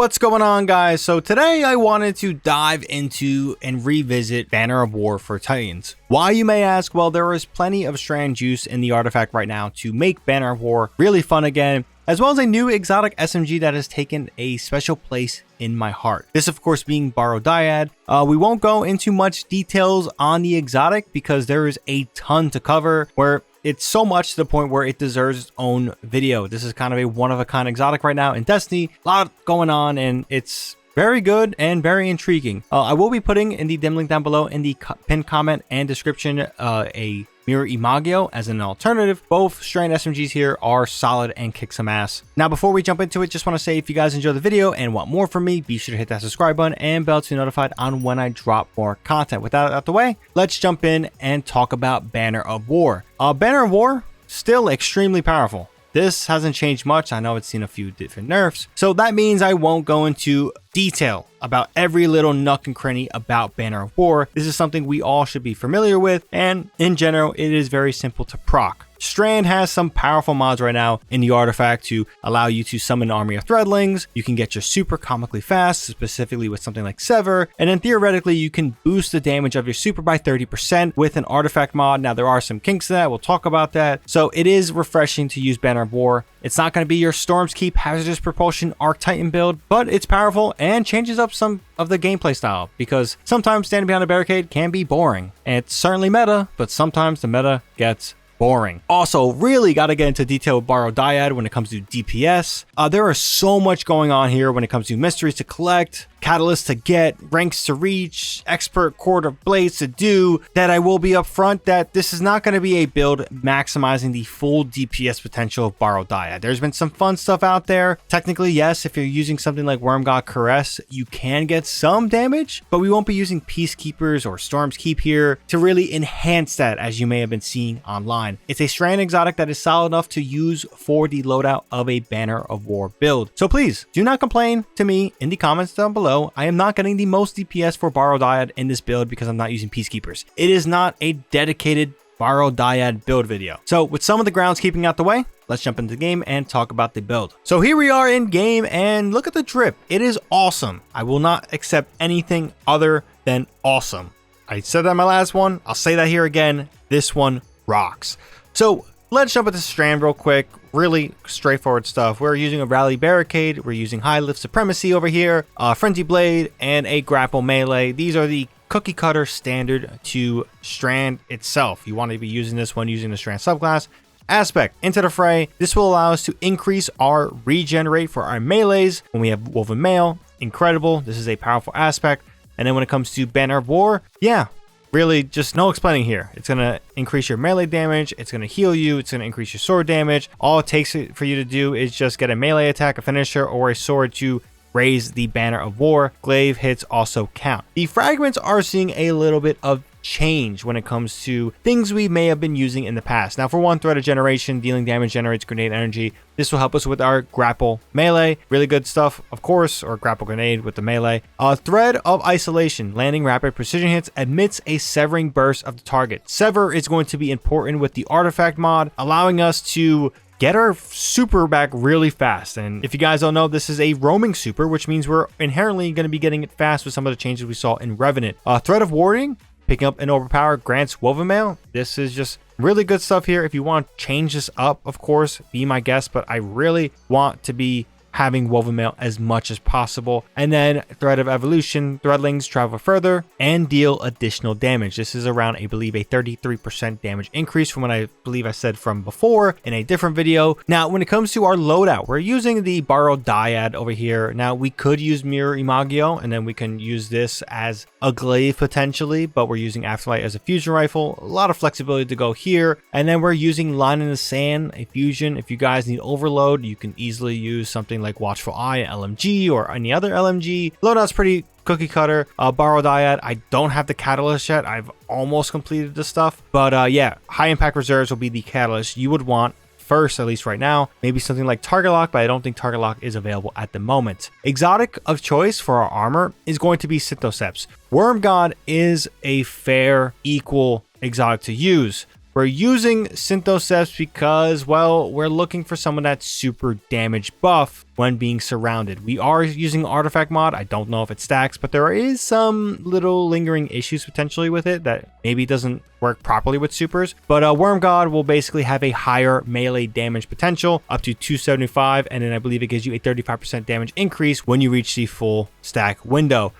What's going on, guys? So today I wanted to dive into and revisit Banner of War for Titans. Why, you may ask? Well, there is plenty of strand juice in the artifact right now to make Banner of War really fun again, as well as a new exotic SMG that has taken a special place in my heart. This, of course, being Barrow Dyad. We won't go into much details on the exotic because there is a ton to cover, where it's so much to the point where it deserves its own video. This is kind of a one-of-a-kind exotic right now in Destiny. A lot going on, and it's very good and very intriguing. I will be putting in the dim link down below in the pinned comment and description a Mirror Imagio as an alternative. Both strand SMGs here are solid and kick some ass. Now, before we jump into it, just want to say, if you guys enjoy the video and want more from me, be sure to hit that subscribe button and bell to be notified on when I drop more content. With that out the way, let's jump in and talk about Banner of War. Banner of War, still extremely powerful. This hasn't changed much. I know it's seen a few different nerfs, so that means I won't go into detail about every little nook and cranny about Banner of War. This is something we all should be familiar with, and in general, it is very simple to proc. Strand has some powerful mods right now in the artifact to allow you to summon an army of threadlings. You can get your super comically fast, specifically with something like Sever, and then theoretically you can boost the damage of your super by 30% with an artifact mod. Now, there are some kinks to that, we'll talk about that. So it is refreshing to use Banner of War. It's not going to be your Storm's Keep hazardous propulsion Arc Titan build, but it's powerful and changes up some of the gameplay style, because sometimes standing behind a barricade can be boring. And it's certainly meta, but sometimes the meta gets boring. Also, really got to get into detail with Barrow Dyad when it comes to DPS. There is so much going on here when it comes to mysteries to collect, catalysts to get, ranks to reach, expert cord of blades to do, that I will be upfront that this is not going to be a build maximizing the full DPS potential of Barrow Dyad. There's been some fun stuff out there. Technically, yes, if you're using something like Worm God Caress, you can get some damage, but we won't be using Peacekeepers or Storm's Keep here to really enhance that, as you may have been seeing online. It's a strand exotic that is solid enough to use for the loadout of a Banner of War build. So please do not complain to me in the comments down below. I am not getting the most DPS for Barrow Dyad in this build because I'm not using Peacekeepers. It is not a dedicated Barrow Dyad build video. So with some of the grounds keeping out the way, let's jump into the game and talk about the build. So here we are in game, and look at the drip. It is awesome. I will not accept anything other than awesome. I said that in my last one. I'll say that here again. This one rocks. So let's jump into strand real quick. Really straightforward stuff. We're using a rally barricade. We're using high lift supremacy over here, a frenzy blade, and a grapple melee. These are the cookie cutter standard to strand itself. You want to be using this one using the strand subclass. Aspect into the fray. This will allow us to increase our regen rate for our melees when we have woven mail. Incredible. This is a powerful aspect. And then when it comes to Banner of War, yeah, really just no explaining here. It's going to increase your melee damage. It's going to heal you. It's going to increase your sword damage. All it takes for you to do is just get a melee attack, a finisher, or a sword to raise the Banner of War. Glaive hits also count. The fragments are seeing a little bit of change when it comes to things we may have been using in the past. Now, for one, Thread of Generation, dealing damage generates grenade energy. This will help us with our grapple melee. Really good stuff, of course, or grapple grenade with the melee. Thread of Isolation, landing rapid precision hits, emits a severing burst of the target. Sever is going to be important with the artifact mod, allowing us to get our super back really fast. And if you guys don't know, this is a roaming super, which means we're inherently going to be getting it fast with some of the changes we saw in Revenant. Thread of Warding, picking up an overpower, grants woven mail. This is just really good stuff here. If you want to change this up, of course, be my guest, but I really want to be having woven mail as much as possible. And then Thread of Evolution, threadlings travel further and deal additional damage. This is around, I believe, a 33% damage increase from what I believe I said from before in a different video. Now, when it comes to our loadout, we're using the Barrow Dyad over here. Now, we could use Mirror Imagio, and then we can use this as a glaive potentially, but we're using Afterlight as a fusion rifle. A lot of flexibility to go here. And then we're using Line in the Sand, a fusion. If you guys need overload, you can easily use something like Watchful Eye, LMG, or any other LMG. Loadout's pretty cookie cutter. Barrow Dyad, I don't have the catalyst yet. I've almost completed the stuff, but yeah, high impact reserves will be the catalyst you would want first, at least right now. Maybe something like Target Lock, but I don't think Target Lock is available at the moment. Exotic of choice for our armor is going to be Synthoceps. Worm God is a fair, equal exotic to use. We're using synthoceps because, well, we're looking for someone that's super damage buff when being surrounded. We are using artifact mod. I don't know if it stacks, but there is some little lingering issues potentially with it that maybe doesn't work properly with supers. But Worm God will basically have a higher melee damage potential, up to 275, and then I believe it gives you a 35% damage increase when you reach the full stack window.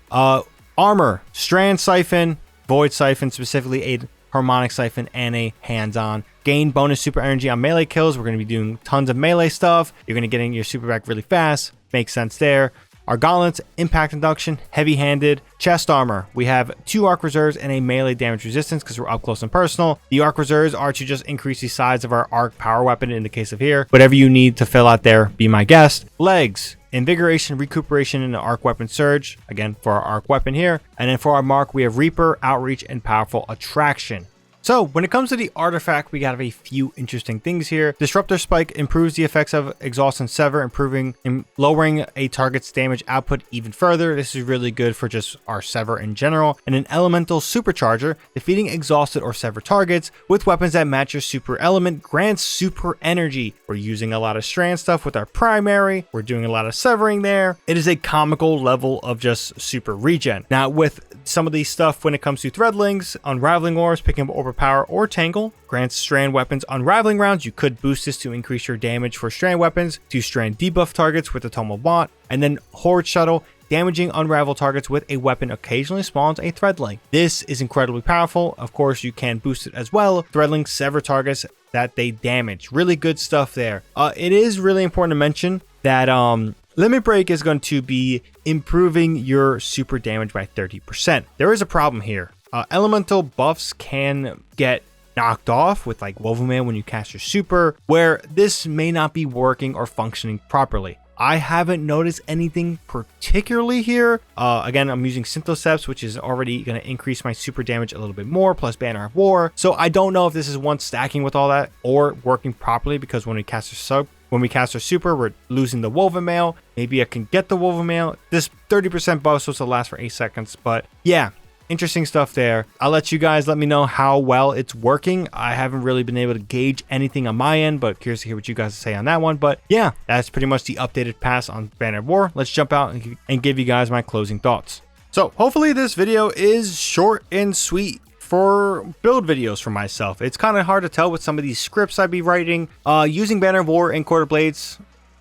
Armor, Strand Siphon, Void Siphon, specifically a Harmonic Siphon, and a hands-on. Gain bonus super energy on melee kills. We're going to be doing tons of melee stuff. You're going to get in your super back really fast. Makes sense there. Our gauntlets, impact induction, heavy-handed, chest armor. We have 2 arc reserves and a melee damage resistance because we're up close and personal. The arc reserves are to just increase the size of our arc power weapon in the case of here. Whatever you need to fill out there, be my guest. Legs, invigoration, recuperation, and an arc weapon surge. Again, for our arc weapon here. And then for our mark, we have Reaper, outreach, and powerful attraction. So when it comes to the artifact, we got a few interesting things here. Disruptor Spike improves the effects of Exhaust and Sever, lowering a target's damage output even further. This is really good for just our Sever in general. And an Elemental Supercharger, defeating exhausted or severed targets with weapons that match your super element, grants super energy. We're using a lot of strand stuff with our primary. We're doing a lot of severing there. It is a comical level of just super regen. Now with some of these stuff when it comes to Threadlings, Unraveling Orbs, picking up Overpower or Tangle, grants strand weapons unraveling rounds. You could boost this to increase your damage for strand weapons, to strand debuff targets with the Tomo Bot, and then Horde Shuttle, damaging unravel targets with a weapon occasionally spawns a Threadling. This is incredibly powerful. Of course, you can boost it as well. Threadlings sever targets that they damage. Really good stuff there. It is really important to mention that Limit Break is going to be improving your super damage by 30%. There is a problem here. Elemental buffs can get knocked off with like Woven Mail when you cast your super, where this may not be working or functioning properly. I haven't noticed anything particularly here. Again, I'm using Synthoceps, which is already going to increase my super damage a little bit more, plus Banner of War. So I don't know if this is one stacking with all that or working properly, because when we cast our super, we're losing the Woven Mail. Maybe I can get the Woven Mail. This 30% buff is supposed to last for 8 seconds, but yeah. Interesting stuff there. I'll let you guys let me know how well it's working. I haven't really been able to gauge anything on my end, but curious to hear what you guys say on that one. But yeah, that's pretty much the updated pass on Banner of War. Let's jump out and give you guys my closing thoughts. So hopefully this video is short and sweet for build videos for myself. It's kind of hard to tell with some of these scripts I'd be writing. Using Banner of War and Quarter Blades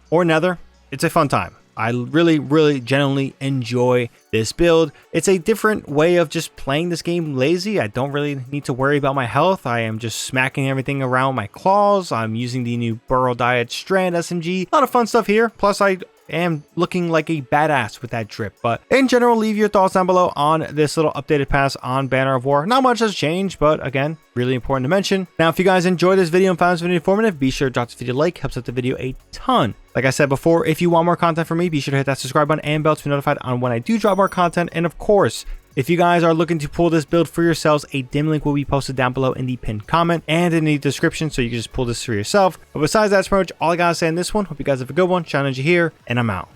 or Nether, it's a fun time. I really genuinely enjoy this build. It's a different way of just playing this game lazy. I don't really need to worry about my health. I am just smacking everything around my claws. I'm using the new Burrow Dyad Strand SMG. A lot of fun stuff here. Plus I am looking like a badass with that drip. But in general, leave your thoughts down below on this little updated pass on Banner of War. Not much has changed, but again, really important to mention. Now, if you guys enjoyed this video and found this video informative, be sure to drop this video a like. Helps out the video a ton. Like I said before, if you want more content from me, be sure to hit that subscribe button and bell to be notified on when I do drop more content. And of course, if you guys are looking to pull this build for yourselves, a dim link will be posted down below in the pinned comment and in the description, so you can just pull this for yourself. But besides that, that's pretty much all I gotta say on this one. Hope you guys have a good one. ShadowNinja here, and I'm out.